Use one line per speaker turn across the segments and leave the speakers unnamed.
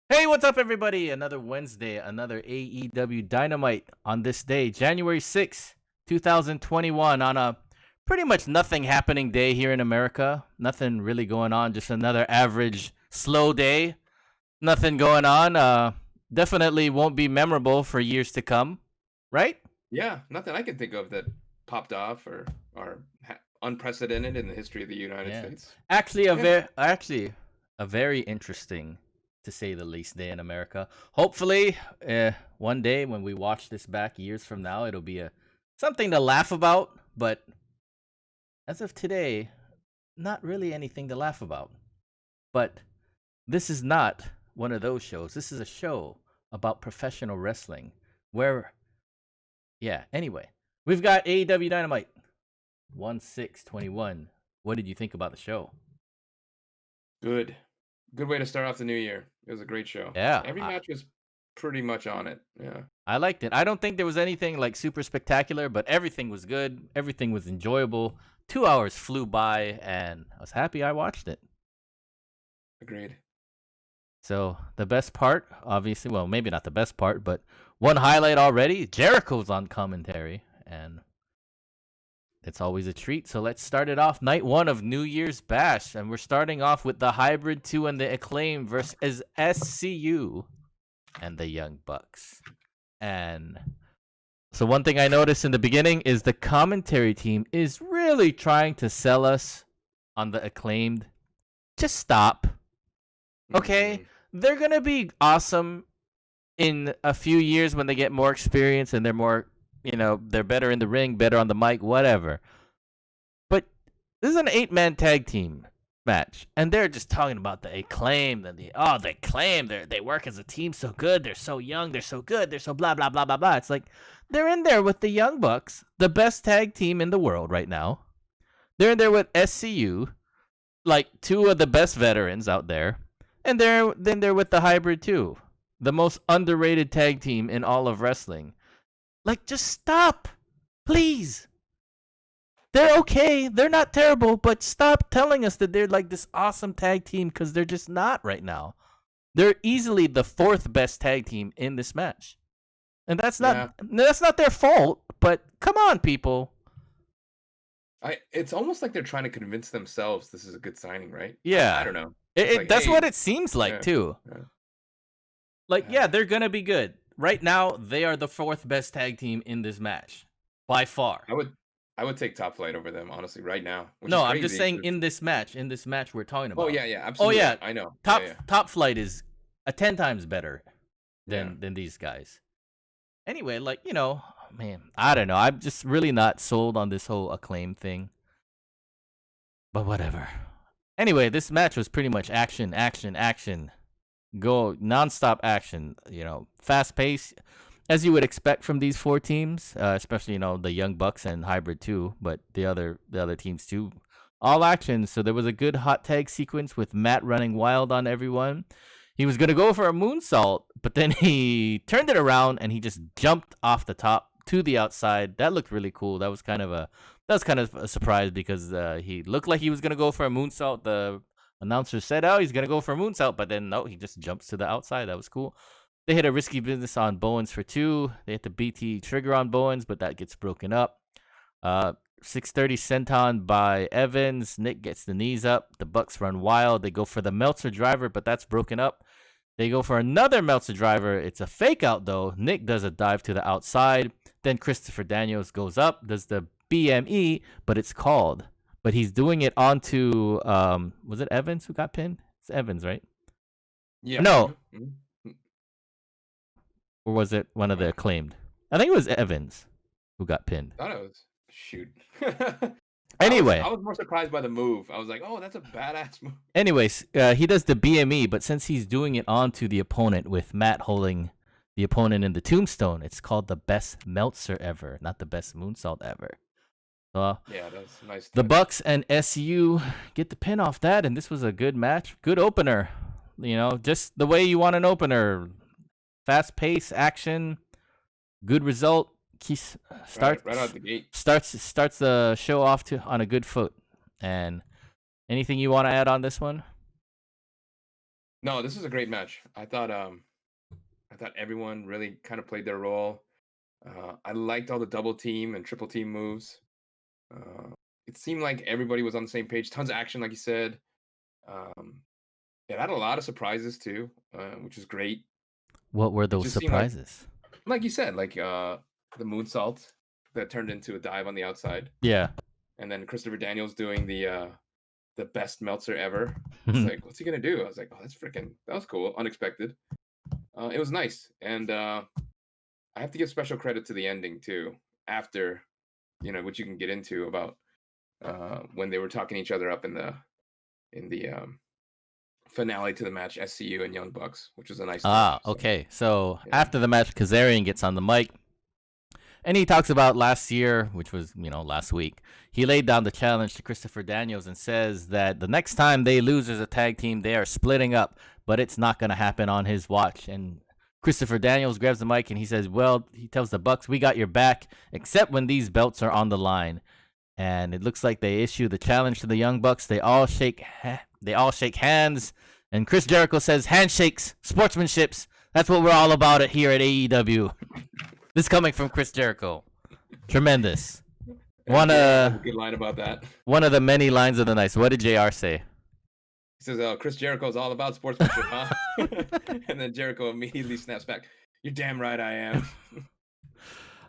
Hey, what's up, everybody? Another Wednesday, another AEW Dynamite on this day, January 6th, 2021, on a pretty much nothing happening day here in America. Nothing really going on, just another average slow day. Nothing going on. Definitely won't be memorable for years to come, right?
Yeah, nothing I can think of that popped off or are unprecedented in the history of the United
Yeah.
States.
Actually,
Yeah,
a very interesting, to say the least, day in America. Hopefully, one day when we watch this back years from now, it'll be a something to laugh about. But as of today, not really anything to laugh about. But this is not one of those shows. This is a show about professional wrestling, where yeah. Anyway, we've got AEW Dynamite 1/6/21. What did you think about the show?
good. Good way to start off the new year. It was a great show.
Yeah,
Every match was pretty much on it. Yeah.
I liked it. I don't think there was anything like super spectacular, but everything was good. Everything was enjoyable. 2 hours flew by, and I was happy I watched it.
Agreed.
So the best part, obviously, well, maybe not the best part, but one highlight already. Jericho's on commentary, and it's always a treat. So let's start it off. Night one of New Year's Bash, and we're starting off with the Hybrid 2 and the Acclaim versus SCU and the Young Bucks. And so one thing I noticed in the beginning is the commentary team is really trying to sell us on the Acclaimed. Just stop. Okay? They're going to be awesome in a few years when they get more experience and they're more, they're better in the ring, better on the mic, whatever. But this is an 8-man tag team match, and they're just talking about the Acclaim and the Acclaim. They work as a team so good. They're so young. They're so good. They're so blah blah blah blah blah. It's like they're in there with the Young Bucks, the best tag team in the world right now. They're in there with SCU, like two of the best veterans out there, and they're with the Hybrid 2, the most underrated tag team in all of wrestling. Like, just stop, please. They're okay. They're not terrible, but stop telling us that they're like this awesome tag team, because they're just not right now. They're easily the fourth best tag team in this match. And that's
Yeah.
not their fault, but come on, people.
It's almost like they're trying to convince themselves this is a good signing, right? I
Yeah.
don't know. It's like,
That's
hey,
what it seems like
yeah,
too.
yeah.
Like, yeah, they're going to be good. Right now, they are the fourth best tag team in this match by far.
I would take Top Flight over them, honestly, right now. Which
No,
is
I'm just
crazy.
saying in this match we're talking about.
Oh yeah,
Oh
absolutely.
yeah,
I know.
top
Yeah, yeah.
top flight is a 10 times better
Yeah.
than these guys. Anyway, like, man, I don't know. I'm just really not sold on this whole Acclaim thing. But whatever. Anyway, this match was pretty much action, action, action. Go nonstop action, fast pace, as you would expect from these four teams, especially the Young Bucks and Hybrid 2, but the other teams too. All action. So there was a good hot tag sequence with Matt running wild on everyone. He was gonna go for a moonsault, but then he turned it around and he just jumped off the top to the outside. That looked really cool. That was kind of a surprise, because he looked like he was gonna go for a moonsault. The announcer said, "Oh, he's gonna go for a moonsault," but then no, he just jumps to the outside. That was cool. They hit a risky business on Bowens for 2. They hit the BT trigger on Bowens, but that gets broken up. 630 senton by Evans. Nick gets the knees up. The Bucks run wild. They go for the Meltzer driver, but that's broken up. They go for another Meltzer driver. It's a fake out, though. Nick does a dive to the outside. Then Christopher Daniels goes up, does the BME, but it's called. But he's doing it onto, was it Evans who got pinned? It's Evans, right?
Yeah.
No.
Mm-hmm.
Or was it one of the Acclaimed? I think it was Evans who got pinned.
I thought it was shoot.
Anyway.
I was more surprised by the move. I was like, oh, that's a badass move.
Anyways, he does the BME, but since he's doing it onto the opponent with Matt holding the opponent in the tombstone, it's called the best Meltzer ever, not the best moonsault ever. So,
yeah, that's nice.
The Bucks and SCU get the pin off that, and this was a good match. Good opener. Just the way you want an opener. Fast pace, action, good result.
Right out the gate.
Starts the show off on a good foot. And anything you want to add on this one?
No, this was a great match. I thought everyone really kind of played their role. I liked all the double team and triple team moves. Uh, it seemed like everybody was on the same page. Tons of action, like you said. Um, it had a lot of surprises too, which is great.
What were
It
those
just seemed
surprises?
like you said, like the moonsault that turned into a dive on the outside,
Yeah.
and then Christopher Daniels doing the best Meltzer ever. It's like, what's he gonna do? I was like, oh, that was cool, unexpected. It was nice, and I have to give special credit to the ending too. After, which you can get into about when they were talking each other up in the finale to the match, SCU and Young Bucks, which was a nice touch. So,
Okay. So
yeah.
after the match, Kazarian gets on the mic and he talks about last year, which was, last week. He laid down the challenge to Christopher Daniels and says that the next time they lose as a tag team, they are splitting up, but it's not going to happen on his watch. And Christopher Daniels grabs the mic and he says, well, he tells the Bucks, we got your back, except when these belts are on the line. And it looks like they issue the challenge to the Young Bucks. They all shake hands. And Chris Jericho says, handshakes, sportsmanships. That's what we're all about it here at AEW. This coming from Chris Jericho. Tremendous.
Good line about that.
One of the many lines of the night. So what did JR say?
He says, "Oh, Chris Jericho is all about sportsmanship, huh?" And then Jericho immediately snaps back, "You're damn right I am."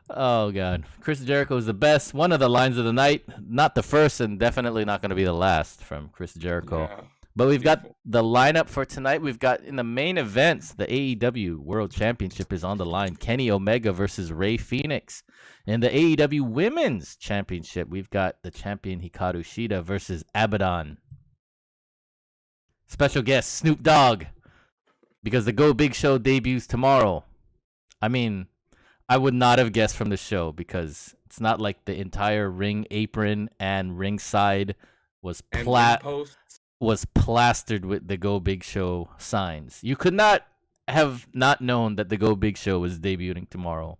Oh God, Chris Jericho is the best. One of the lines of the night. Not the first, and definitely not going to be the last from Chris Jericho.
Yeah.
But we've got the lineup for tonight. We've got in the main events, the AEW World Championship is on the line. Kenny Omega versus Rey Fenix. In the AEW Women's Championship, we've got the champion Hikaru Shida versus Abadon. Special guest Snoop Dogg, because the Go Big Show debuts tomorrow. I mean, I would not have guessed from the show because it's not like the entire ring apron and ringside was plastered with the Go Big Show signs. You could not have not known that the Go Big Show was debuting tomorrow.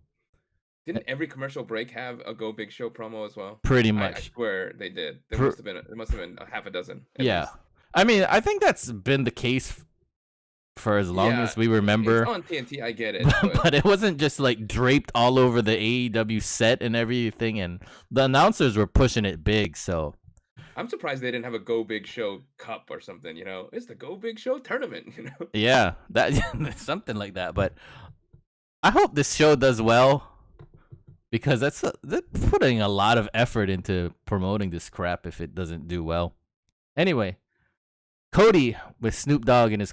Didn't every commercial break have a Go Big Show promo as well?
Pretty much.
I swear they did. There must have been a half a dozen.
Yeah.
Least.
I mean, I think that's been the case for as long as we remember.
It's on TNT, I get it.
But it wasn't just like draped all over the AEW set and everything, and the announcers were pushing it big, so
I'm surprised they didn't have a Go Big Show cup or something, It's the Go Big Show tournament,
Yeah, that something like that. But I hope this show does well because they're putting a lot of effort into promoting this crap if it doesn't do well. Anyway, Cody with Snoop Dogg in his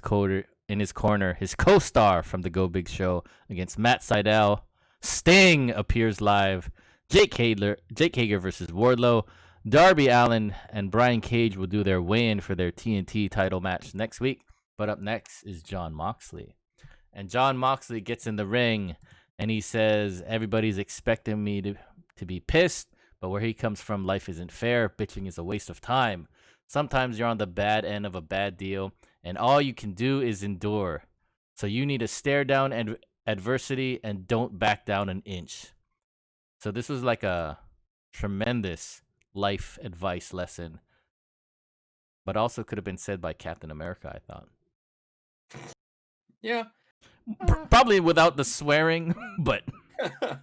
corner, his co-star from the Go Big Show against Matt Sydal. Sting appears live. Jake Hager versus Wardlow. Darby Allin and Brian Cage will do their weigh-in for their TNT title match next week. But up next is Jon Moxley. And Jon Moxley gets in the ring and he says, everybody's expecting me to be pissed, but where he comes from, life isn't fair. Bitching is a waste of time. Sometimes you're on the bad end of a bad deal, and all you can do is endure. So you need to stare down adversity and don't back down an inch. So this was like a tremendous life advice lesson, but also could have been said by Captain America, I thought.
Yeah.
Probably without the swearing, but,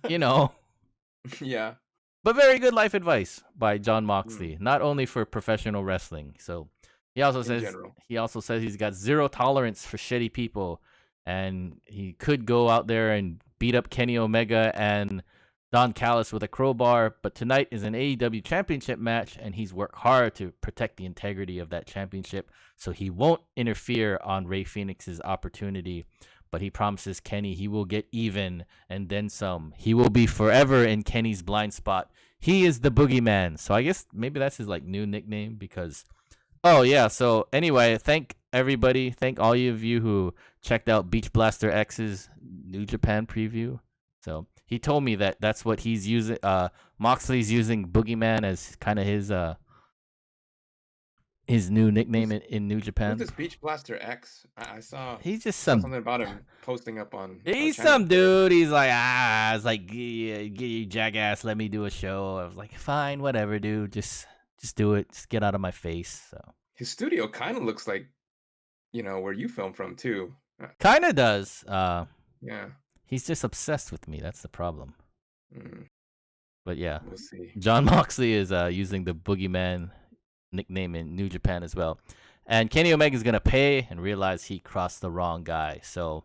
Yeah.
But very good life advice by Jon Moxley, not only for professional wrestling. So he also says he's got zero tolerance for shitty people, and he could go out there and beat up Kenny Omega and Don Callis with a crowbar. But tonight is an AEW championship match, and he's worked hard to protect the integrity of that championship, so he won't interfere on Rey Fenix's opportunity. But he promises Kenny he will get even and then some. He will be forever in Kenny's blind spot. He is the boogeyman. So I guess maybe that's his new nickname because... Oh, yeah. So anyway, thank everybody. Thank all of you who checked out Beachblaster X's New Japan preview. So he told me that that's what he's using. Moxley's using boogeyman as kind of his new nickname in New Japan.
Who's this Beachblaster X? I saw.
He's just
something about him posting up on.
He's some dude. He's like, it's like, you jackass, let me do a show. I was like, fine, whatever, dude. Just do it. Just get out of my face. So
his studio kind of looks like where you film from too.
Kind of does.
Yeah.
He's just obsessed with me. That's the problem.
Mm,
But yeah,
we'll see.
John Moxley is using the Boogeyman nickname in New Japan as well. And Kenny Omega is going to pay and realize he crossed the wrong guy. So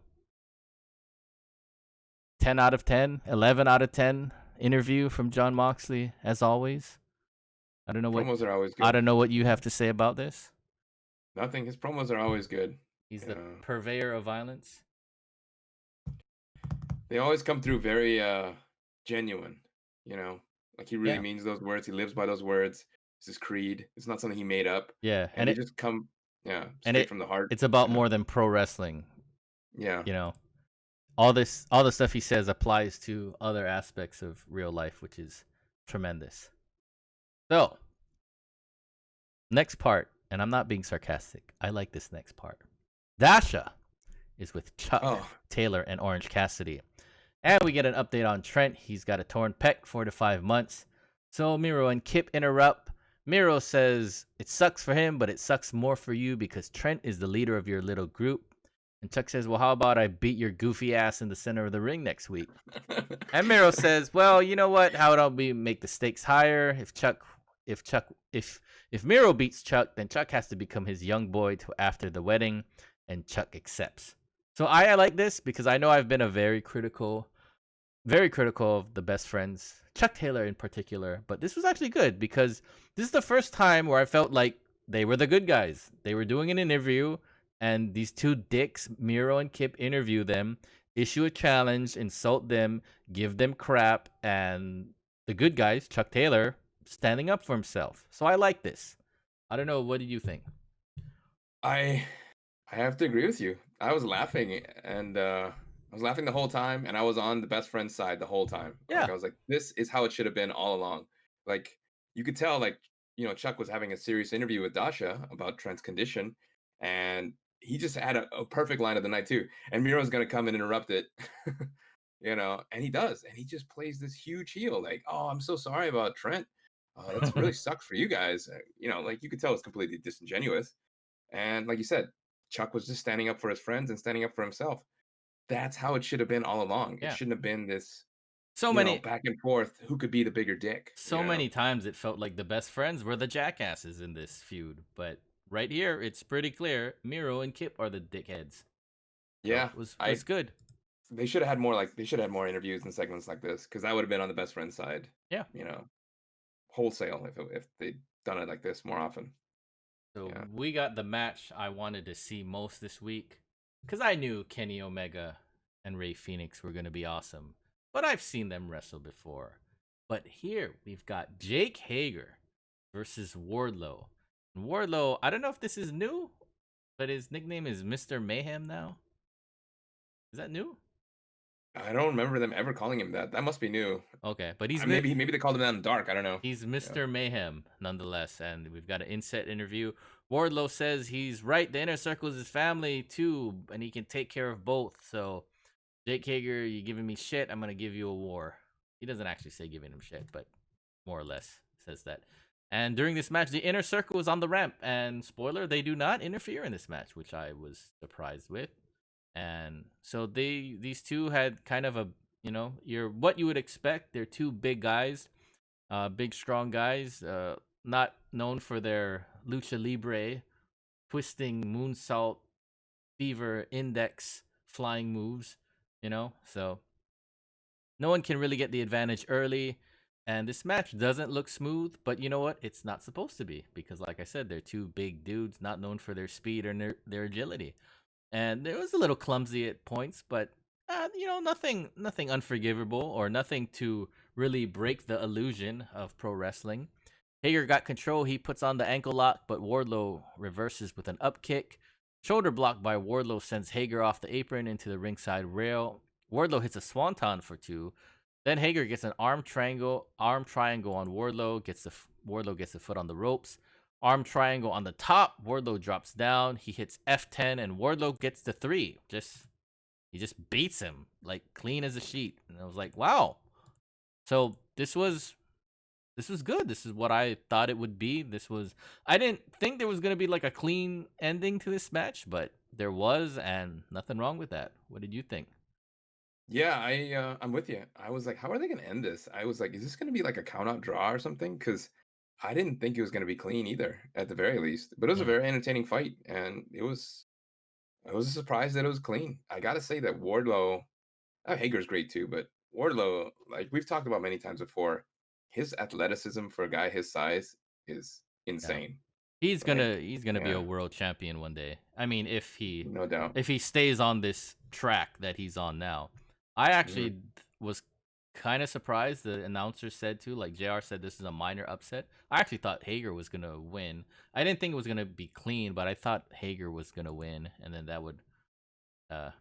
10 out of 10, 11 out of 10 interview from John Moxley, as always.
Promos are always
I
good.
don't know what you have to say about this.
Nothing. His promos are always good.
He's the purveyor of violence.
They always come through very genuine, like he really means those words. He lives by those words. It's his creed. It's not something he made up.
Yeah,
and they just come straight from the heart.
It's about more than pro wrestling.
Yeah.
All the stuff he says applies to other aspects of real life, which is tremendous. So, next part, and I'm not being sarcastic. I like this next part. Dasha is with Chuck Taylor and Orange Cassidy. And we get an update on Trent. He's got a torn pec, 4 to 5 months. So Miro and Kip interrupt. Miro says it sucks for him, but it sucks more for you because Trent is the leader of your little group. And Chuck says, well, how about I beat your goofy ass in the center of the ring next week? And Miro says, well, you know what? How about we make the stakes higher? If Miro beats Chuck, then Chuck has to become his young boy after the wedding, and Chuck accepts. So I like this because I know I've been a very critical of the best friends, Chuck Taylor in particular, but this was actually good because this is the first time where I felt like they were the good guys. They were doing an interview, and these two dicks, Miro and Kip, interview them, issue a challenge, insult them, give them crap, and the good guys, Chuck Taylor, standing up for himself. So I like this. I don't know. What did you think?
I have to agree with you. I was laughing, and I was laughing the whole time, and I was on the best friend's side the whole time.
Yeah.
Like, I was like, this is how it should have been all along. Like, you could tell, like, Chuck was having a serious interview with Dasha about Trent's condition, and he just had a perfect line of the night too. And Miro's gonna come and interrupt it, and he does, and he just plays this huge heel, like, oh, I'm so sorry about Trent. That's really sucks for you guys. Like, you could tell it's completely disingenuous. And like you said, Chuck was just standing up for his friends and standing up for himself. That's how it should have been all along.
Yeah.
It shouldn't have been this
many
back and forth, who could be the bigger dick.
Many times it felt like the best friends were the jackasses in this feud, but right here it's pretty clear Miro and Kip are the dickheads.
Yeah,
so it was good.
They should have had more interviews and segments like this, because that would have been on the best friend side.
Yeah,
wholesale if they'd done it like this more often.
So we got the match I wanted to see most this week, because I knew Kenny Omega and Rey Fenix were going to be awesome, but I've seen them wrestle before. But here we've got Jake Hager versus Wardlow. And Wardlow, I don't know if this is new, but his nickname is Mr. Mayhem now. Is that new?
I don't remember them ever calling him that. That must be new.
Okay, but he's
maybe they called him that in the dark. I don't know.
He's Mr. Mayhem nonetheless, and we've got an inset interview. Wardlow says he's right. The Inner Circle is his family too, and he can take care of both. So, Jake Hager, you giving me shit? I'm gonna give you a war. He doesn't actually say giving him shit, but more or less says that. And during this match, the Inner Circle is on the ramp, and spoiler, they do not interfere in this match, which I was surprised with. And so these two had kind of a, what you would expect. They're two big guys, big strong guys, not known for their lucha libre, twisting moonsault, fever index flying moves, so no one can really get the advantage early. And this match doesn't look smooth, but you know what? It's not supposed to be, because like I said, they're two big dudes not known for their speed or their agility. And it was a little clumsy at points, but nothing unforgivable or nothing to really break the illusion of pro wrestling. Hager got control. He puts on the ankle lock, but Wardlow reverses with an up kick. Shoulder block by Wardlow sends Hager off the apron into the ringside rail. Wardlow hits a swanton for 2. Then Hager gets an arm triangle on Wardlow. Wardlow gets the foot on the ropes. Arm triangle on the top. Wardlow drops down. He hits F10, and Wardlow gets the 3. He just beats him like clean as a sheet. And I was like, wow. So this was this was good. This is what I thought it would be. I didn't think there was gonna be like a clean ending to this match, but there was, and nothing wrong with that. What did you think?
Yeah, I'm with you. I was like, how are they gonna end this? I was like, is this gonna be like a count out draw or something? Because I didn't think it was gonna be clean either, at the very least. But it was a
Mm,
very entertaining fight, and I was surprised that it was clean. I gotta say that Wardlow, Hager's great too, but Wardlow, like we've talked about many times before, his athleticism for a guy his size is
yeah.
insane.
He's
Like,
gonna be a
yeah,
world champion one day. I mean,
no doubt.
if he stays on this track that he's on now. I
Hmm.
actually was kind of surprised. The announcer said too, like JR said, this is a minor upset. I actually thought Hager was gonna win. I didn't think it was gonna be clean, but I thought Hager was gonna win, and then that would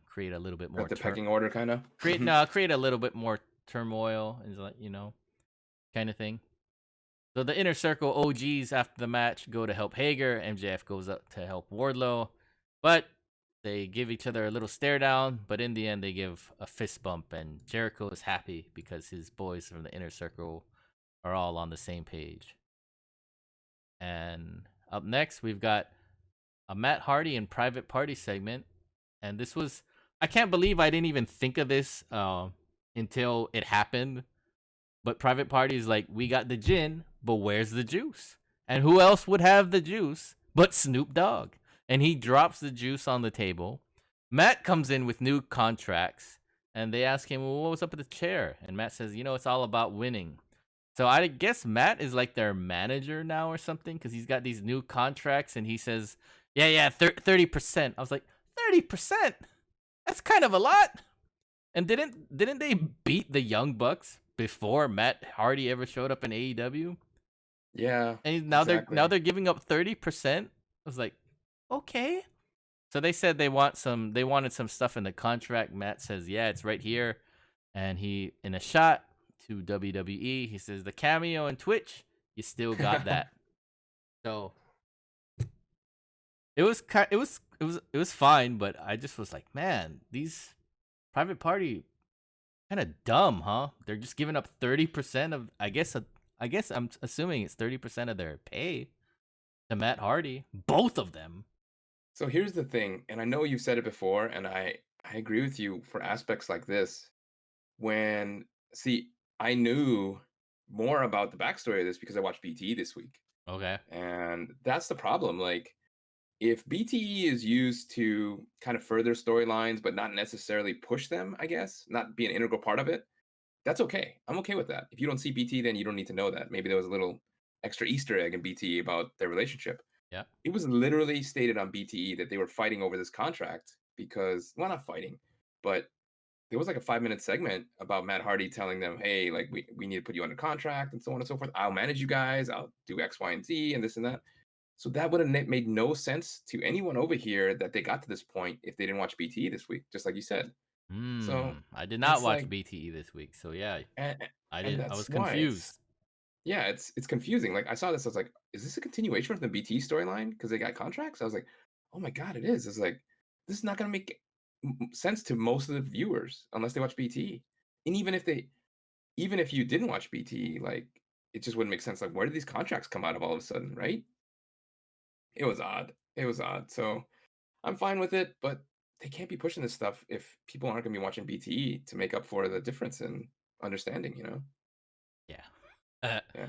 create a little bit more
At the pecking order, kind of.
create a little bit more turmoil and kind of thing. So the Inner Circle OGs after the match go to help Hager. MJF goes up to help Wardlow, but they give each other a little stare down. But in the end, they give a fist bump, and Jericho is happy because his boys from the Inner Circle are all on the same page. And up next, we've got a Matt Hardy and Private Party segment, and this was I can't believe I didn't even think of this until it happened. But Private Party is like, we got the gin, but where's the juice? And who else would have the juice but Snoop Dogg? And he drops the juice on the table. Matt comes in with new contracts, and they ask him, well, what was up with the chair? And Matt says, it's all about winning. So I guess Matt is like their manager now or something because he's got these new contracts, and he says, yeah, 30%. I was like, 30%? That's kind of a lot. And didn't they beat the Young Bucks before Matt Hardy ever showed up in AEW?
Yeah,
And now
exactly.
they're giving up 30%. I was like, okay. So they said they wanted some stuff in the contract. Matt says, yeah, it's right here. And he in a shot to WWE, he says the cameo and Twitch, you still got that. So it was fine, but I just was like, man, these Private Party kind of dumb, huh? They're just giving up 30% of I guess I'm assuming it's 30% of their pay to Matt Hardy, both of them.
So here's the thing, and I know you've said it before, and I agree with you for aspects like this. When see, I knew more about the backstory of this because I watched BTE this week,
Okay.
and that's the problem. Like, if BTE is used to kind of further storylines, but not necessarily push them, I guess, not be an integral part of it, that's okay. I'm okay with that. If you don't see BTE, then you don't need to know that. Maybe there was a little extra Easter egg in BTE about their relationship.
Yeah.
It was literally stated on BTE that they were fighting over this contract because, well, not fighting, but there was like a 5-minute segment about Matt Hardy telling them, hey, like, we need to put you under contract and so on and so forth. I'll manage you guys. I'll do X, Y, and Z and this and that. So that would have made no sense to anyone over here that they got to this point if they didn't watch BTE this week, just like you said. So
I did not
it's
watch
like,
BTE this week, so yeah,
and,
I was
that's why
confused.
it's confusing. Like I saw this, I was like, is this a continuation of the BT storyline? Because they got contracts. I was like, oh my god, it is. It's like this is not going to make sense to most of the viewers unless they watch BT. And even if you didn't watch BT, like it just wouldn't make sense. Like where did these contracts come out of all of a sudden, right? It was odd. It was odd. So I'm fine with it, but they can't be pushing this stuff if people aren't going to be watching BTE to make up for the difference in understanding.
Yeah.
Yeah.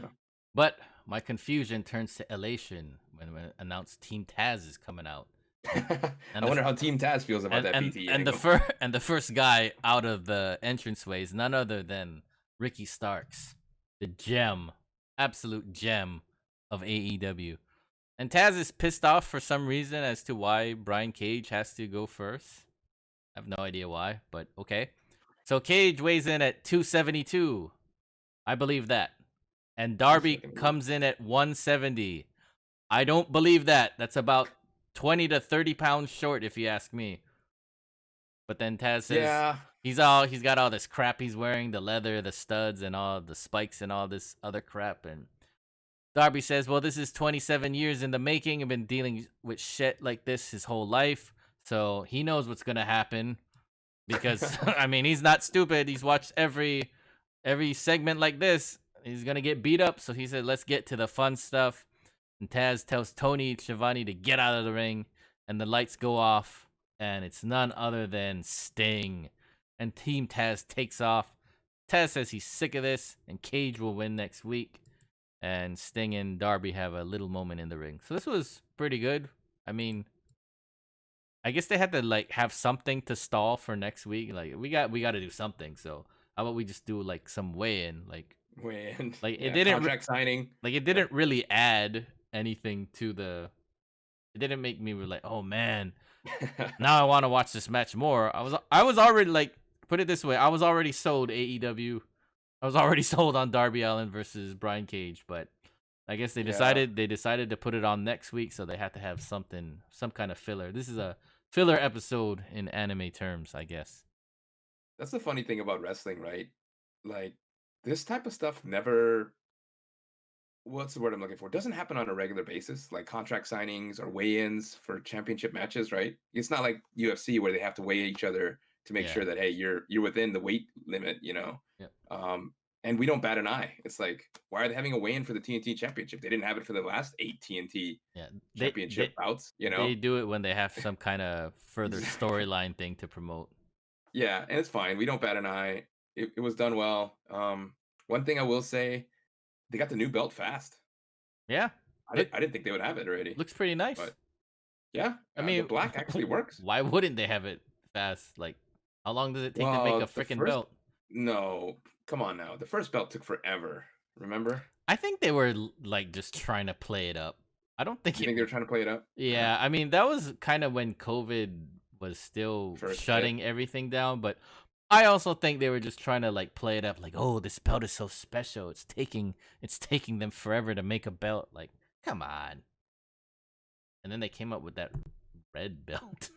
But my confusion turns to elation when we announced Team Taz is coming out.
I
And the
wonder how Team Taz feels about that BTE angle.
and the first guy out of the entranceway is none other than Ricky Starks, the gem, absolute gem of AEW. And Taz is pissed off for some reason as to why Brian Cage has to go first. I have no idea why, but okay. So Cage weighs in at 272. I believe that. And
He's
Darby
fucking weird.
comes in at 170. I don't believe that. That's about 20 to 30 pounds short, if you ask me. But then Taz says
Yeah.
he's got all this crap he's wearing, the leather, the studs, and all the spikes and all this other crap. And Darby says, well, this is 27 years in the making. I've been dealing with shit like this his whole life. So he knows what's going to happen. Because, I mean, he's not stupid. He's watched every segment like this. he's gonna get beat up. So he said, "Let's get to the fun stuff." And Taz tells Tony Schiavone to get out of the ring, and the lights go off, and it's none other than Sting. And Team Taz takes off. Taz says he's sick of this, and Cage will win next week. And Sting and Darby have a little moment in the ring. So this was pretty good. I mean, I guess they had to like have something to stall for next week. Like we got to do something. So how about we just do like some weigh-in, like it didn't
contract signing.
like it didn't really add anything to the. It didn't make me like, oh man, now I want to watch this match more. I was already like, put it this way, I was already sold AEW. I was already sold on Darby Allin versus Brian Cage, but I guess they decided to put it on next week, so they had to have some kind of filler. This is a filler episode in anime terms, I guess.
That's the funny thing about wrestling, right? Like this type of stuff never. What's the word I'm looking for? Doesn't happen on a regular basis, like contract signings or weigh-ins for championship matches, right? It's not like UFC where they have to weigh each other to make sure that hey, you're within the weight limit, you know.
Yep.
And we don't bat an eye. It's like, why are they having a weigh-in for the TNT championship? They didn't have it for the last 8 TNT championship bouts, you know.
They do it when they have some kind of further storyline thing to promote.
Yeah, and it's fine. We don't bat an eye. It was done well. One thing I will say, they got the new belt fast.
Yeah.
I didn't think they would have it already.
Looks pretty nice.
But yeah,
I mean,
the black actually works.
Why wouldn't they have it fast? Like, how long does it take to make a freaking belt?
No, come on now. The first belt took forever. Remember?
I think they were like just trying to play it up. I don't think.
You think they were trying to play it up?
Yeah, I mean that was kind of when COVID was still shutting everything down, but I also think they were just trying to like play it up, like, oh, this belt is so special. It's taking them forever to make a belt. Like, come on. And then they came up with that red belt.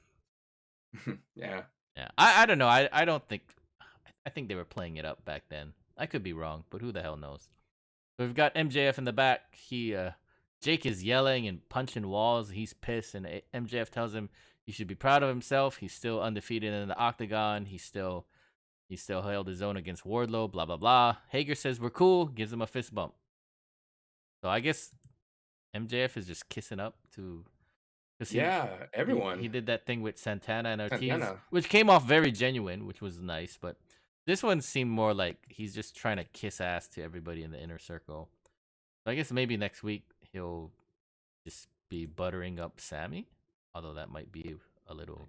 Yeah.
Yeah. I don't know. I don't think. I think they were playing it up back then. I could be wrong, but who the hell knows? So we've got MJF in the back. Jake is yelling and punching walls. He's pissed, and MJF tells him he should be proud of himself. He's still undefeated in the octagon. He still held his own against Wardlow. Blah blah blah. Hager says we're cool. Gives him a fist bump. So I guess MJF is just kissing up to.
Everyone.
He did that thing with Santana and Ortiz, which came off very genuine, which was nice. But this one seemed more like he's just trying to kiss ass to everybody in the inner circle. So I guess maybe next week he'll just be buttering up Sammy, although that might be a little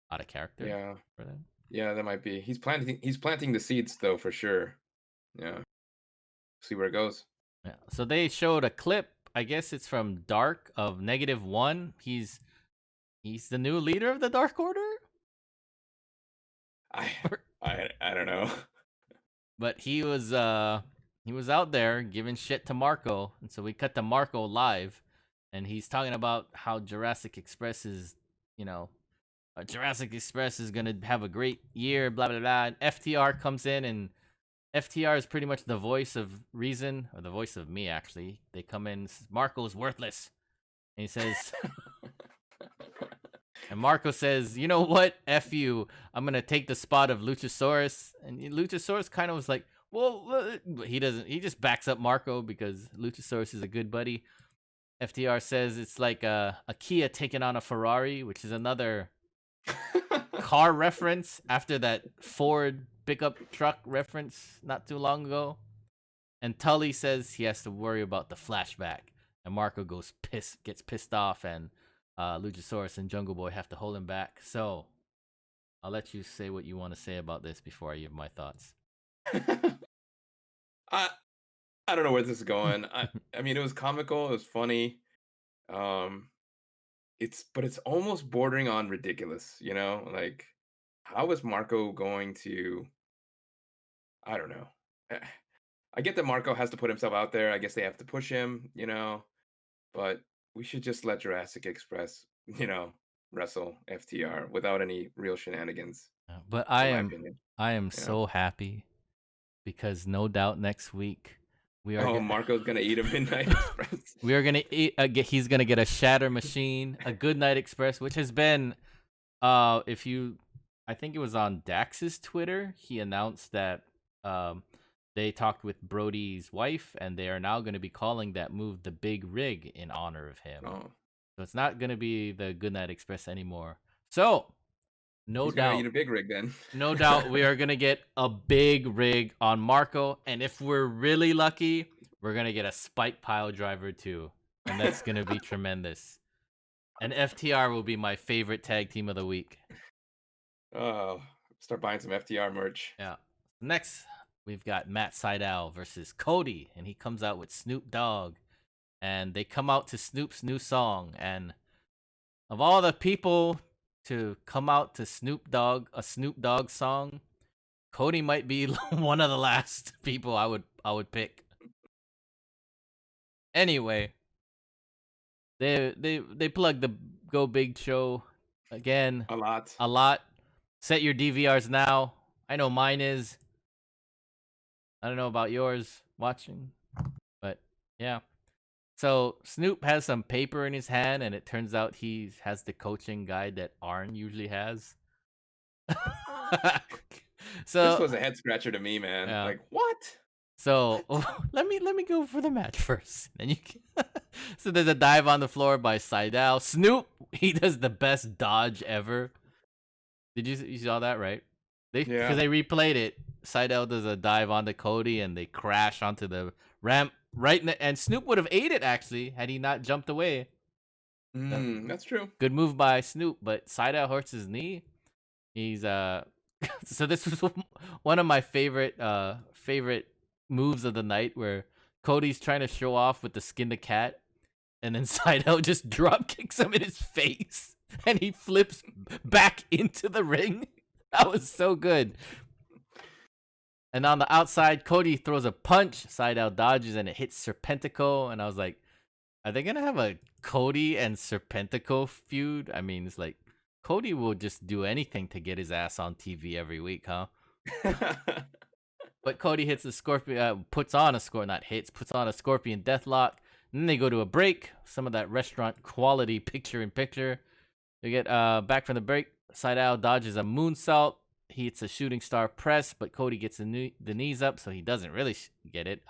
out of character for them.
Yeah, that might be. He's planting the seeds though, for sure. Yeah. See where it goes.
Yeah. So they showed a clip. I guess it's from Dark of -1. He's the new leader of the Dark Order.
I don't know.
But he was out there giving shit to Marco, and so we cut to Marco live, and he's talking about how Jurassic Express is, Jurassic Express is gonna have a great year, blah blah blah. And FTR comes in, and FTR is pretty much the voice of reason, or the voice of me actually. They come in, Marco's worthless, and he says. And Marco says, you know what? F you. I'm going to take the spot of Luchasaurus. And Luchasaurus kind of was like, well, he doesn't. He just backs up Marco because Luchasaurus is a good buddy. FTR says it's like a Kia taking on a Ferrari, which is another car reference after that Ford pickup truck reference not too long ago. And Tully says he has to worry about the flashback. And Marco gets pissed off, and Luchasaurus and Jungle Boy have to hold him back. So I'll let you say what you want to say about this before I give my thoughts.
I don't know where this is going. I mean, it was comical. It was funny. It's almost bordering on ridiculous. Like, how is Marco going to? I don't know. I get that Marco has to put himself out there. I guess they have to push him. But we should just let Jurassic Express, wrestle FTR without any real shenanigans.
But I am so happy because no doubt next week we are.
Marco's gonna eat a Midnight Express.
We are gonna eat. He's gonna get a Shatter Machine, a Goodnight Express, which has been, I think it was on Dax's Twitter. He announced that They talked with Brody's wife, and they are now going to be calling that move the Big Rig in honor of him.
Oh,
So it's not going to be the Goodnight Express anymore. So, no
he's gonna
doubt,
eat a big rig then.
no doubt, we are going to get a big rig on Marco. And if we're really lucky, we're going to get a Spike Pile Driver too. And that's going to be tremendous. And FTR will be my favorite tag team of the week.
Oh, start buying some FTR merch.
Yeah. Next, we've got Matt Sydal versus Cody, and he comes out with Snoop Dogg. And they come out to Snoop's new song. And of all the people to come out to a Snoop Dogg song, Cody might be one of the last people I would pick. Anyway, they plug the Go Big show again
A lot.
a lot. Set your DVRs now. I know mine is. I don't know about yours watching, but yeah. So Snoop has some paper in his hand, and it turns out he has the coaching guide that Arn usually has. So
This was a head scratcher to me, man.
Yeah.
Like, what?
So let me go for the match first. Then you can... So there's a dive on the floor by Seidel. Snoop, he does the best dodge ever. You saw that, right? Because
Yeah.
they replayed it. Seidel does a dive onto Cody, and they crash onto the ramp right and Snoop would have ate it actually had he not jumped away.
That's true.
Good move by Snoop, but Seidel hurts his knee. He's so this was one of my favorite moves of the night, where Cody's trying to show off with the skin the cat, and then Seidel just drop kicks him in his face, and he flips back into the ring. That was so good. And on the outside, Cody throws a punch. Seidel dodges, and it hits Serpentico. And I was like, are they gonna have a Cody and Serpentico feud? I mean, it's like Cody will just do anything to get his ass on TV every week, huh? But Cody hits a scorpion, puts on a scorpion deathlock. And then they go to a break. Some of that restaurant quality picture-in-picture. They get back from the break. Seidel dodges a moonsault. He hits a shooting star press, but Cody gets the knees up, so he doesn't really get it.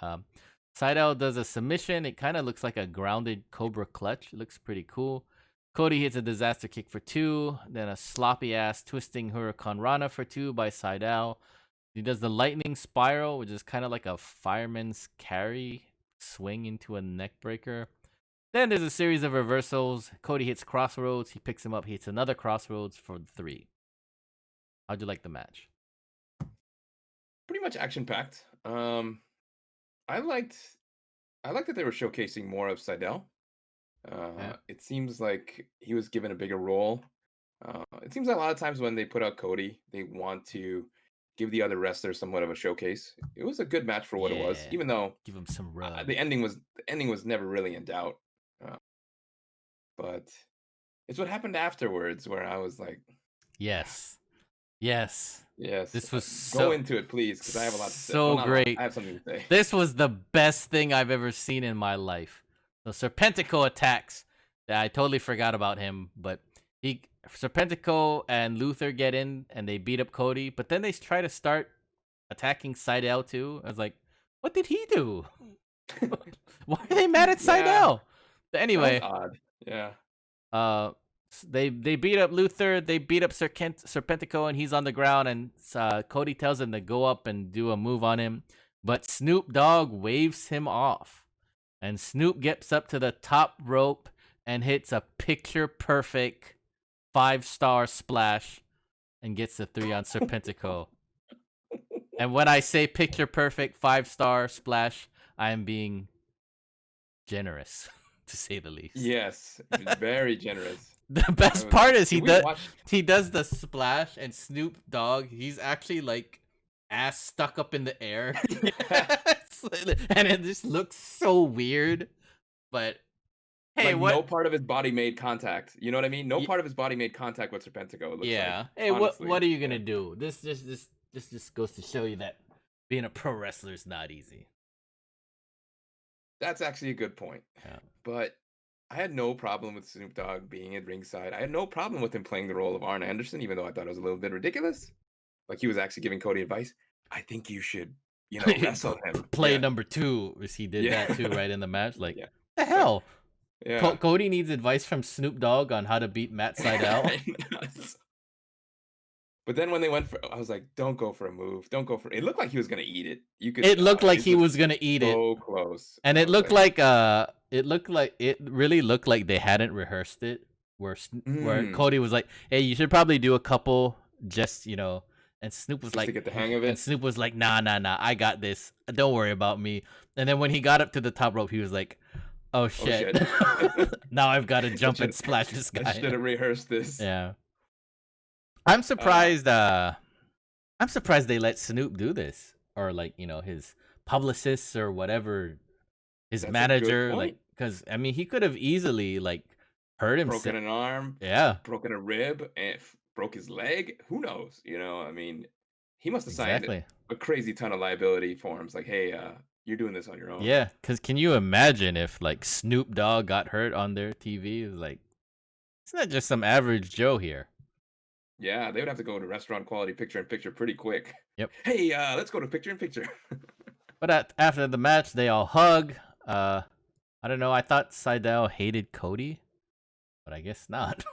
Seidel does a submission. It kind of looks like a grounded Cobra clutch. It looks pretty cool. Cody hits a disaster kick for 2, then a sloppy-ass twisting Hurricane Rana for 2 by Seidel. He does the lightning spiral, which is kind of like a fireman's carry swing into a neck breaker. Then there's a series of reversals. Cody hits Crossroads. He picks him up. He hits another Crossroads for 3. How'd you like the match?
Pretty much action-packed. I liked that they were showcasing more of Seidel. It seems like he was given a bigger role. It seems like a lot of times when they put out Cody, they want to give the other wrestlers somewhat of a showcase. It was a good match for what it was, even though
give him some rub.
the ending was never really in doubt. But it's what happened afterwards where I was like,
yes.
This
was
go into it, please, because I have a lot to say.
So great.
I have something to say.
This was the best thing I've ever seen in my life. So Serpentico attacks. I totally forgot about him, but Serpentico and Luther get in and they beat up Cody, but then they try to start attacking Seidel too. I was like, what did he do? Why are they mad at Seidel? But anyway,
odd. Yeah.
They beat up Luther, they beat up Serpentico, and he's on the ground, and Cody tells him to go up and do a move on him, but Snoop Dogg waves him off, and Snoop gets up to the top rope and hits a picture-perfect 5-star splash and gets the 3 on Serpentico. And when I say picture-perfect 5-star splash, I am being generous, to say the least.
Yes, very generous.
The best part is he does the splash, and Snoop Dogg, he's actually like ass stuck up in the air. And it just looks so weird. But hey,
like, no part of his body made contact. You know what I mean? No part of his body made contact with Serpentico. It looks like,
hey,
honestly.
what are you gonna do? This just goes to show you that being a pro wrestler is not easy.
That's actually a good point.
Yeah.
But I had no problem with Snoop Dogg being at ringside. I had no problem with him playing the role of Arn Anderson, even though I thought it was a little bit ridiculous. Like, he was actually giving Cody advice. I think you should wrestle him.
Play
Yeah.
number 2, as he did
Yeah.
that too, right in the match. Like,
Yeah.
the hell?
Yeah.
Cody needs advice from Snoop Dogg on how to beat Matt Sydal.
But then when they went for, I was like, don't go for a move. Don't go for. It looked like he was gonna eat it. You could.
It looked like he was gonna eat it,
So close.
and
I
it
was
looked like it really looked like they hadn't rehearsed it. Where Cody was like, "Hey, you should probably do a couple, just And Snoop was
just
like,
to get the hang of it.
And Snoop was like, nah, I got this. Don't worry about me. And then when he got up to the top rope, he was like, oh shit. Now I've got to jump and splash this guy.
I should have rehearsed this.
Yeah. I'm surprised they let Snoop do this, or like, his publicists or whatever, his manager, like, because I mean, he could have easily like hurt himself,
broken an arm, broken a rib, and broke his leg. Who knows? I mean, he must have signed a crazy ton of liability forms. Like, hey, you're doing this on your own.
Yeah, because can you imagine if like Snoop Dogg got hurt on their TV? It's like, it's not just some average Joe here.
Yeah, they would have to go to restaurant quality picture-in-picture pretty quick.
Yep.
Hey, let's go to picture-in-picture.
But after the match, they all hug. I don't know. I thought Seidel hated Cody, but I guess not.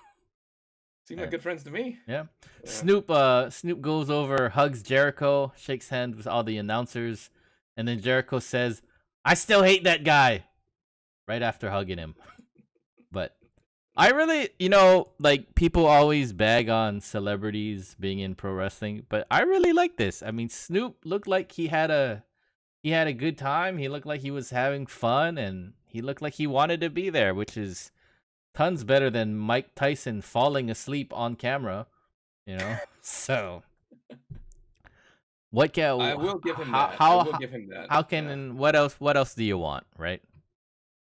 Seem like good friends to me.
Yeah. Snoop goes over, hugs Jericho, shakes hands with all the announcers, and then Jericho says, "I still hate that guy," right after hugging him. But I really, like, people always bag on celebrities being in pro wrestling, but I really like this. I mean, Snoop looked like he had a good time. He looked like he was having fun, and he looked like he wanted to be there, which is tons better than Mike Tyson falling asleep on camera, So, what can
I will give him that. I will give him that.
How can and what else do you want, right?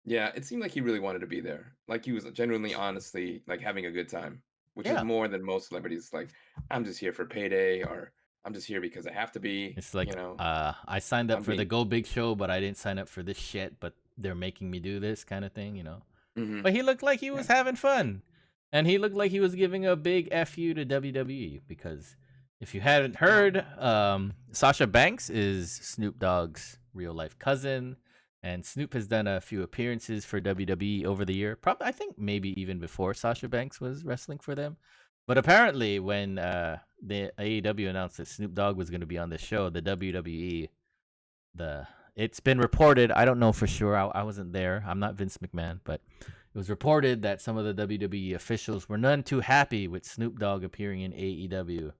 Yeah, it seemed like he really wanted to be there. Like he was genuinely, honestly, like having a good time, which is more than most celebrities. Like, I'm just here for payday, or I'm just here because I have to be.
It's like, I signed up for the Go Big show, but I didn't sign up for this shit, but they're making me do this kind of thing, But he looked like he was having fun. And he looked like he was giving a big F you to WWE, because if you hadn't heard, Sasha Banks is Snoop Dogg's real life cousin. And Snoop has done a few appearances for WWE over the year. Probably, I think maybe even before Sasha Banks was wrestling for them. But apparently, when the AEW announced that Snoop Dogg was going to be on the show, the WWE, it's been reported. I don't know for sure. I wasn't there. I'm not Vince McMahon, but it was reported that some of the WWE officials were none too happy with Snoop Dogg appearing in AEW.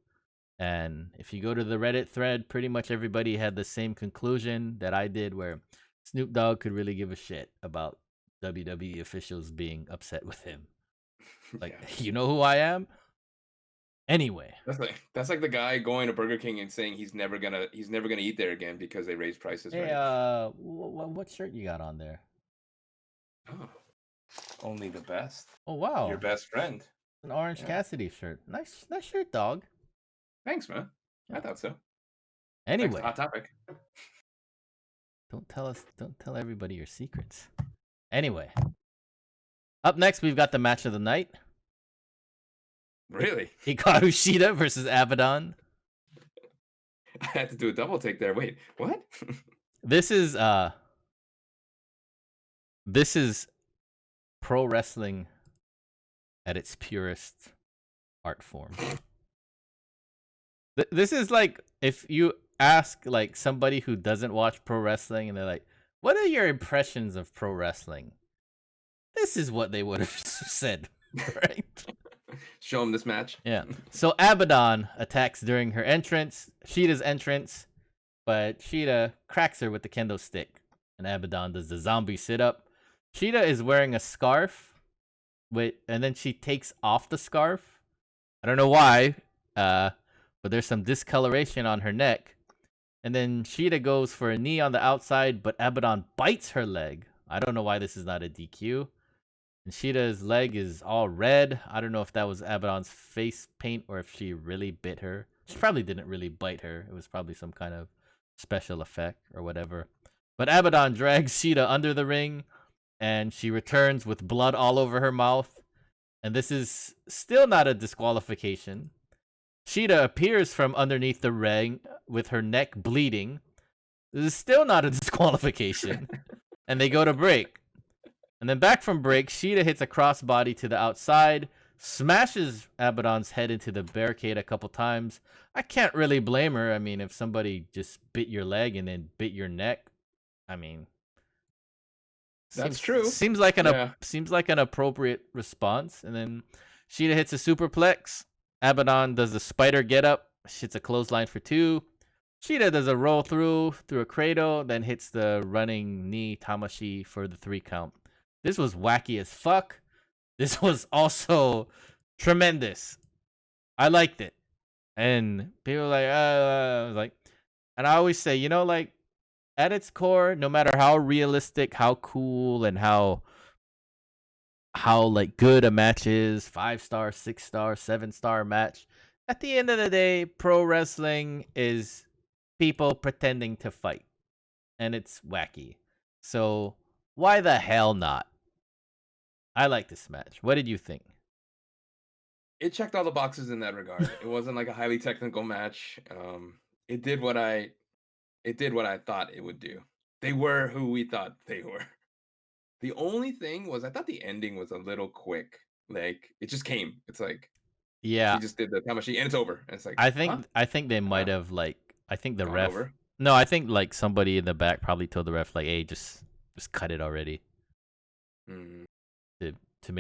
And if you go to the Reddit thread, pretty much everybody had the same conclusion that I did, where Snoop Dogg could really give a shit about WWE officials being upset with him. Like, you know who I am? Anyway,
that's like the guy going to Burger King and saying he's never gonna eat there again because they raised prices.
Hey, what shirt you got on there?
Oh, only the best.
Oh wow,
your best friend.
An Orange Cassidy shirt. Nice shirt, dog.
Thanks, man. I thought so.
Anyway,
hot topic.
Don't tell everybody your secrets. Anyway, up next we've got the match of the night.
Really?
Hikaru Shida versus Abadon.
I had to do a double take there. Wait, what?
This is pro wrestling at its purest art form. This is like if you ask like somebody who doesn't watch pro wrestling and they're like, "What are your impressions of pro wrestling?" This is what they would have said, right?
Show them this match.
Yeah. So Abadon attacks during her entrance, Shida's entrance, but Shida cracks her with the kendo stick, and Abadon does the zombie sit up. Shida is wearing a scarf, and then she takes off the scarf. I don't know why, but there's some discoloration on her neck. And then Shida goes for a knee on the outside, but Abadon bites her leg. I don't know why this is not a DQ. And Shida's leg is all red. I don't know if that was Abadon's face paint or if she really bit her. She probably didn't really bite her. It was probably some kind of special effect or whatever. But Abadon drags Shida under the ring, and she returns with blood all over her mouth. And this is still not a disqualification. Shida appears from underneath the ring with her neck bleeding. This is still not a disqualification. And they go to break. And then back from break, Shida hits a crossbody to the outside, smashes Abadon's head into the barricade a couple times. I can't really blame her. I mean, if somebody just bit your leg and then bit your neck, I mean,
That's true.
Seems like an appropriate response. And then Shida hits a superplex. Abadon does the spider get up, hits a clothesline for 2. Shida does a roll through a cradle, then hits the running knee Tamashi for the 3 count. This was wacky as fuck. This was also tremendous. I liked it. And people were like, and I always say, like, at its core, no matter how realistic, how cool, and how like good a match is, 5-star, 6-star, 7-star match, at the end of the day, pro wrestling is people pretending to fight. And it's wacky. So why the hell not? I like this match. What did you think?
It checked all the boxes in that regard. It wasn't like a highly technical match. It did what I thought it would do. They were who we thought they were. The only thing was I thought the ending was a little quick. Like it just came. It's like
Yeah,
she just did the Tamashi and it's over. And it's like
I think they might have I think the
gone
ref.
over.
No, I think like somebody in the back probably told the ref like, "Hey, just cut it already." To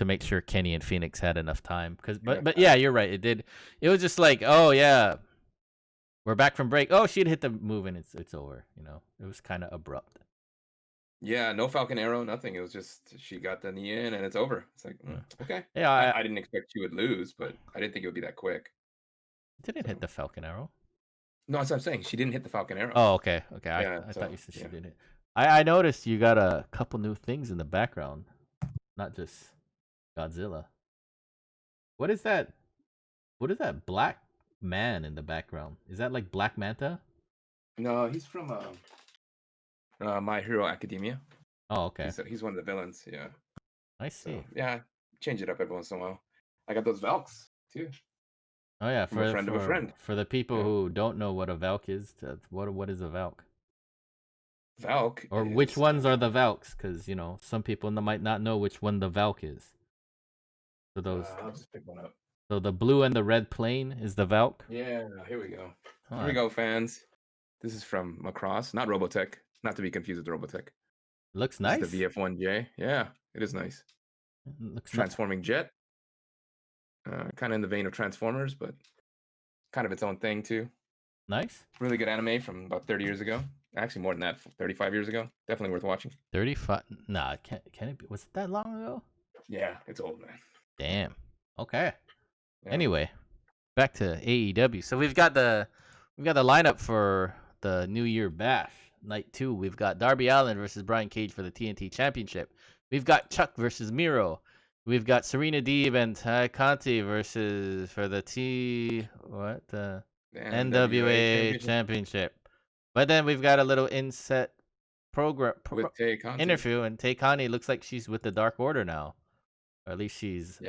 make sure Kenny and Phoenix had enough time. But yeah, you're right. It was just like, oh yeah, we're back from break. Oh, she'd hit the move and it's over. It was kind of abrupt.
Yeah, no Falcon Arrow, nothing. It was just she got the knee in and it's over. It's like okay.
Yeah,
I didn't expect she would lose, but I didn't think it would be that quick.
Didn't hit the Falcon Arrow.
No, that's what I'm saying. She didn't hit the Falcon Arrow.
Oh, okay.
Yeah,
I thought you said she did it. I noticed you got a couple new things in the background, not just Godzilla. What is that? What is that black man in the background? Is that like Black Manta?
No, he's from My Hero Academia.
Oh, okay.
He's one of the villains. Yeah.
I see.
So, yeah, change it up every once in a while. I got those Valks too.
Oh yeah,
from a friend of a friend.
For the people who don't know what a Valk is, what is a Valk?
Valk.
Or which ones are the Valks? Because some people might not know which one the Valk is. So those.
I'll just pick one up.
So the blue and the red plane is the Valk.
Yeah, here we go. Here we go, fans. This is from Macross, not Robotech. Not to be confused with Robotech.
Looks nice.
This is the VF1J. Yeah, it is nice.
Looks
Transforming jet. Kind of in the vein of Transformers, but kind of its own thing too.
Nice.
Really good anime from about 30 years ago. Actually, more than that, 35 years ago. Definitely worth watching.
35? Nah, can it be? Was it that long ago?
Yeah, it's old, man.
Damn. Okay.
Yeah.
Anyway, back to AEW. So we've got the lineup for the New Year Bash Night 2. We've got Darby Allin versus Brian Cage for the TNT Championship. We've got Chuck versus Miro. We've got Serena Deeb and Ty Conti versus for the NWA Championship. But then we've got a little inset program interview, and Tay Conti looks like she's with the Dark Order now, or at least she's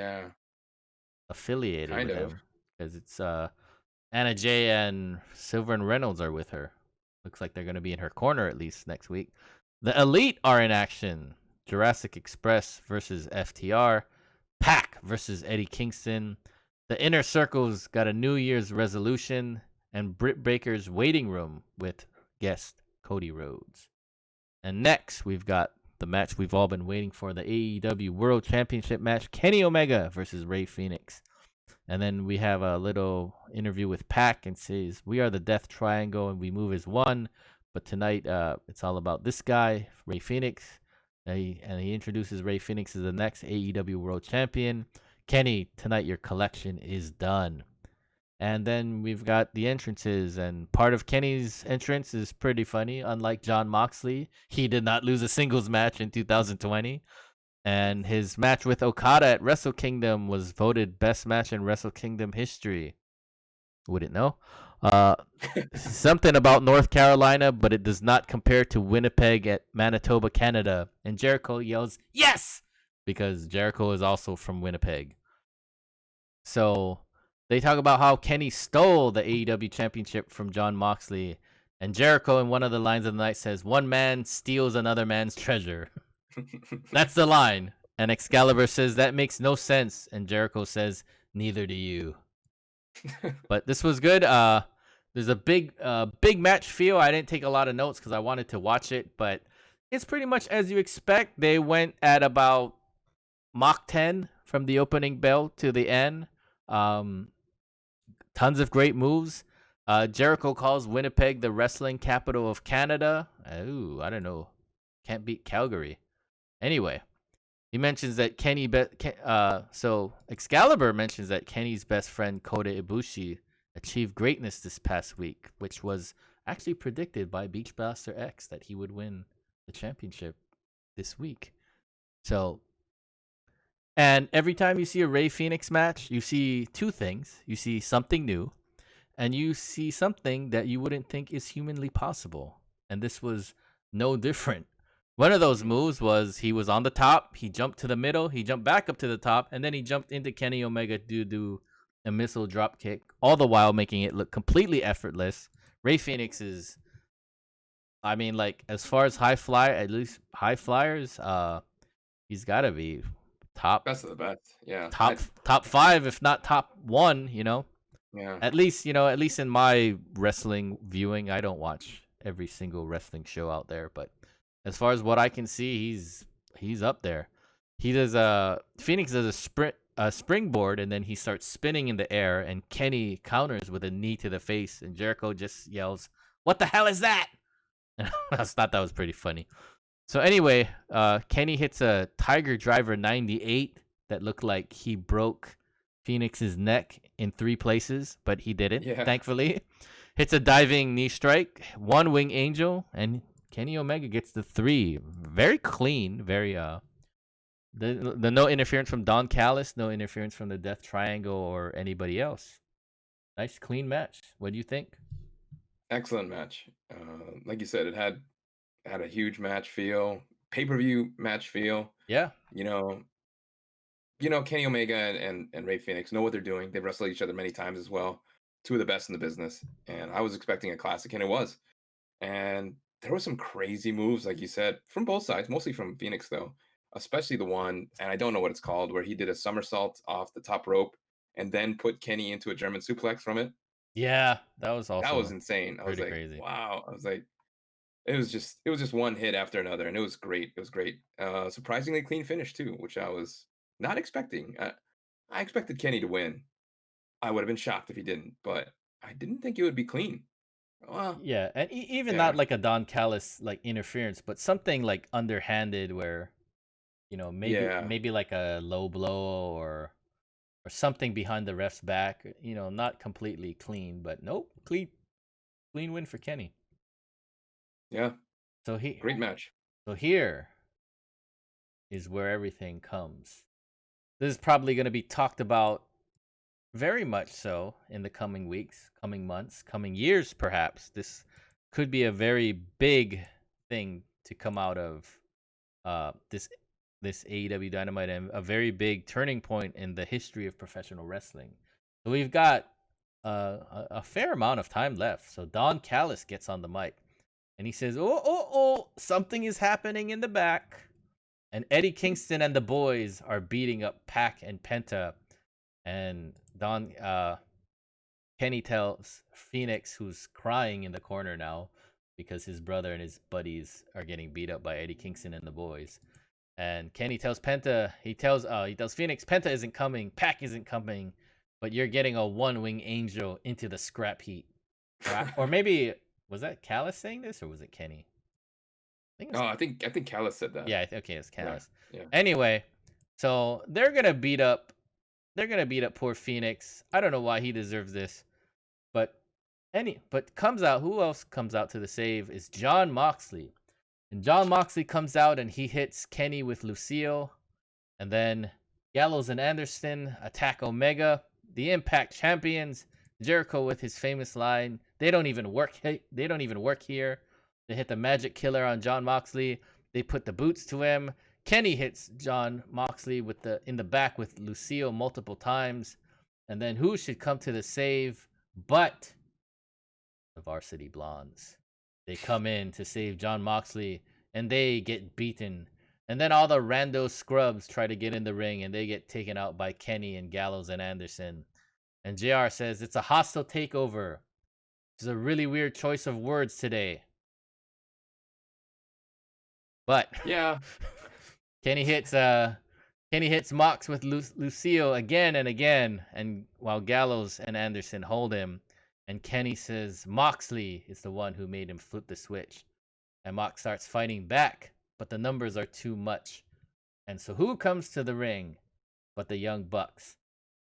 affiliated with them, because it's Anna Jay and Silver and Reynolds are with her. Looks like they're going to be in her corner at least next week. The Elite are in action. Jurassic Express versus FTR. Pac versus Eddie Kingston. The Inner Circle's got a New Year's resolution. And Britt Baker's waiting room with guest Cody Rhodes. And next, we've got the match we've all been waiting for, the AEW World Championship match. Kenny Omega versus Rey Fenix. And then we have a little interview with Pac and says, we are the Death Triangle and we move as one. But tonight, it's all about this guy, Rey Fenix. And he introduces Rey Fenix as the next AEW World Champion. Kenny, tonight your collection is done. And then we've got the entrances, and part of Kenny's entrance is pretty funny. Unlike Jon Moxley, he did not lose a singles match in 2020. And his match with Okada at Wrestle Kingdom was voted best match in Wrestle Kingdom history. Wouldn't know. Something about North Carolina, but it does not compare to Winnipeg at Manitoba, Canada. And Jericho yells, yes! Because Jericho is also from Winnipeg. So they talk about how Kenny stole the AEW championship from Jon Moxley. And Jericho in one of the lines of the night says, "One man steals another man's treasure." That's the line. And Excalibur says, "That makes no sense." And Jericho says, "Neither do you." But this was good. There's a big match feel. I didn't take a lot of notes because I wanted to watch it, but it's pretty much as you expect. They went at about Mach 10 from the opening bell to the end. Tons of great moves. Jericho calls Winnipeg the wrestling capital of Canada. Ooh, I don't know. Can't beat Calgary. Anyway, he mentions that so Excalibur mentions that Kenny's best friend Kota Ibushi achieved greatness this past week, which was actually predicted by Beachblaster X that he would win the championship this week. So, and every time you see a Rey Fenix match, you see two things. You see something new, and you see something that you wouldn't think is humanly possible. And this was no different. One of those moves was he was on the top, he jumped to the middle, he jumped back up to the top, and then he jumped into Kenny Omega to do a missile drop kick, all the while making it look completely effortless. Rey Fenix is, I mean, like, as far as at least high flyers, he's got to be top.
Best of the best, yeah.
Top 5, if not top 1, you know?
Yeah.
At least in my wrestling viewing, I don't watch every single wrestling show out there, but as far as what I can see, he's up there. He does Phoenix does a springboard, and then he starts spinning in the air, and Kenny counters with a knee to the face, and Jericho just yells, "What the hell is that?" And I thought that was pretty funny. So anyway, Kenny hits a Tiger Driver 98 that looked like he broke Phoenix's neck in 3 places, but he didn't, thankfully. Hits a diving knee strike, one wing angel, and Kenny Omega gets the 3. Very clean, very the no interference from Don Callis, no interference from the Death Triangle or anybody else. Nice clean match. What do you think?
Excellent match. Like you said, it had a huge match feel, pay-per-view match feel.
Yeah.
You know, Kenny Omega and Rey Fenix know what they're doing. They've wrestled each other many times as well. 2 of the best in the business. And I was expecting a classic, and it was. And there were some crazy moves, like you said, from both sides, mostly from Phoenix, though. Especially the one, and I don't know what it's called, where he did a somersault off the top rope and then put Kenny into a German suplex from it.
Yeah, that was also
that was insane. I was like,
crazy.
Wow. I was like, it was just one hit after another, and it was great. It was great. Surprisingly clean finish too, which I was not expecting. I expected Kenny to win. I would have been shocked if he didn't, but I didn't think it would be clean. Well,
yeah, and even not like a Don Callis like interference, but something like underhanded where, maybe like a low blow or something behind the ref's back. Not completely clean, but nope, clean win for Kenny.
Yeah.
So
great match.
So here is where everything comes. This is probably going to be talked about very much so in the coming weeks, coming months, coming years, perhaps. This could be a very big thing to come out of this AEW Dynamite, and a very big turning point in the history of professional wrestling. So we've got a fair amount of time left. So Don Callis gets on the mic, and he says, oh, something is happening in the back. And Eddie Kingston and the boys are beating up Pac and Penta. And Kenny tells Phoenix, who's crying in the corner now because his brother and his buddies are getting beat up by Eddie Kingston and the boys. And Kenny tells Penta, he tells Phoenix, Penta isn't coming, Pac isn't coming, but you're getting a one-wing angel into the scrap heap. Or maybe, was that Callis saying this, or was it Kenny?
I think Callis said that.
Yeah, okay, it's Callis.
Yeah.
Anyway, so they're gonna beat up poor Phoenix. I don't know why he deserves this, but who else comes out to the save is Jon Moxley. And Jon Moxley comes out and he hits Kenny with Lucille, and then Gallows and Anderson attack Omega. The Impact champions, Jericho with his famous line, "They don't even work here." They hit the Magic Killer on Jon Moxley. They put the boots to him. Kenny hits Jon Moxley in the back with Lucille multiple times. And then who should come to the save but the Varsity Blondes? They come in to save John Moxley, and they get beaten. And then all the rando scrubs try to get in the ring, and they get taken out by Kenny and Gallows and Anderson. And JR says it's a hostile takeover. It's a really weird choice of words today. But
Yeah.
Kenny hits Mox with Lucio again and again, and while Gallows and Anderson hold him, and Kenny says Moxley is the one who made him flip the switch. And Mox starts fighting back, but the numbers are too much. And so who comes to the ring but the Young Bucks?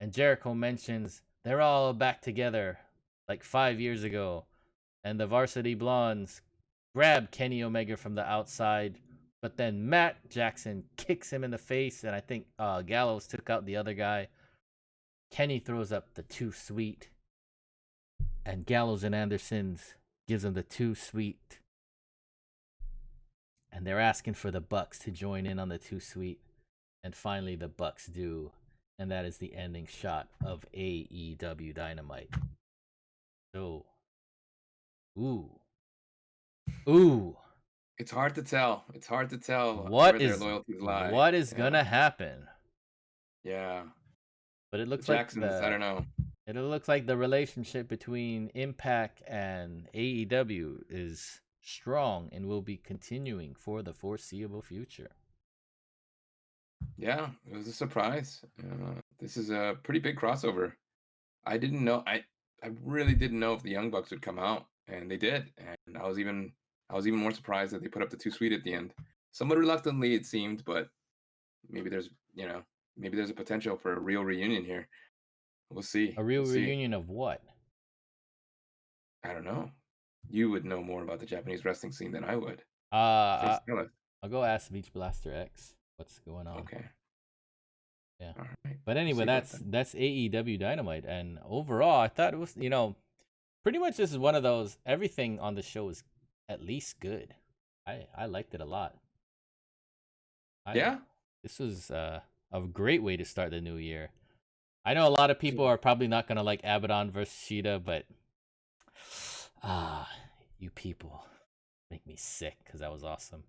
And Jericho mentions they're all back together like 5 years ago. And the Varsity Blondes grab Kenny Omega from the outside, but then Matt Jackson kicks him in the face, and I think Gallows took out the other guy. Kenny throws up the too sweet, and Gallows and Anderson's gives him the too sweet. And they're asking for the Bucks to join in on the too sweet. And finally the Bucks do. And that is the ending shot of AEW Dynamite. So, ooh.
It's hard to tell.
What
where
is
their loyalties lie.
What is gonna happen?
Yeah.
But it looks
Jackson's,
like
I don't know.
It looks like the relationship between Impact and AEW is strong and will be continuing for the foreseeable future.
Yeah, it was a surprise. This is a pretty big crossover. I didn't know. I really didn't know if the Young Bucks would come out, and they did. And I was even more surprised that they put up the too sweet at the end. Somewhat reluctantly, it seemed, but maybe there's a potential for a real reunion here. We'll see.
A real reunion of what?
I don't know. You would know more about the Japanese wrestling scene than I would.
I'll go ask Beachblaster X what's going on.
Okay.
Yeah.
All right.
But anyway, that's AEW Dynamite, and overall, I thought it was pretty much this is one of those. Everything on the show is at least good. I liked it a lot.
Yeah.
This was a great way to start the new year. I know a lot of people are probably not gonna like Abadon versus Shida, but you people make me sick because that was awesome.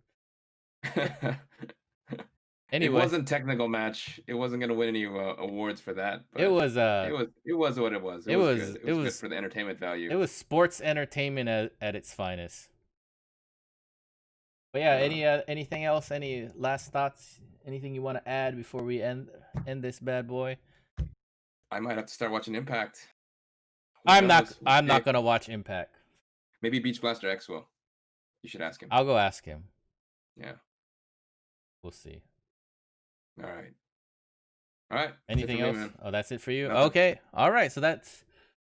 Anyway,
it wasn't a technical match. It wasn't gonna win any awards for that. But
it was
what it was. It was good for the entertainment value.
It was sports entertainment at its finest. But yeah, anything else? Any last thoughts? Anything you want to add before we end this bad boy?
I might have to start watching Impact.
I'm not gonna watch Impact.
Maybe Beachblaster X will. You should ask him.
I'll go ask him.
Yeah.
We'll see.
All right.
Anything else? Oh, that's it for you?
Nothing.
Okay. All right. So that's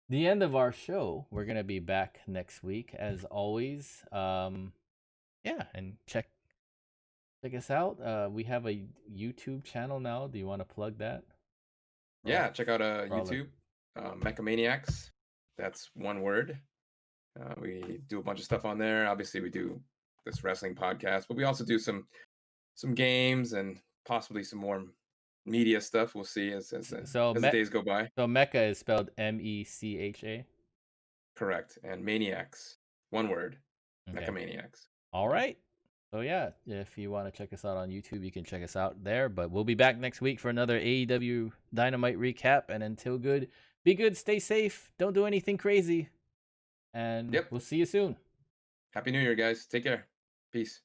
the end of our show. We're going to be back next week as always. Yeah, and check us out. We have a YouTube channel now. Do you want to plug that?
Yeah, check out YouTube. Mechamaniacs. That's one word. We do a bunch of stuff on there. Obviously, we do this wrestling podcast, but we also do some games and possibly some more media stuff. We'll see as the days go by.
So Mecha is spelled Mecha.
Correct. And Maniacs, one word.
Okay.
Mechamaniacs.
All right. So yeah, if you want to check us out on YouTube, you can check us out there. But we'll be back next week for another AEW Dynamite recap. And until be good, stay safe, don't do anything crazy. And we'll see you soon.
Happy New Year, guys. Take care. Peace.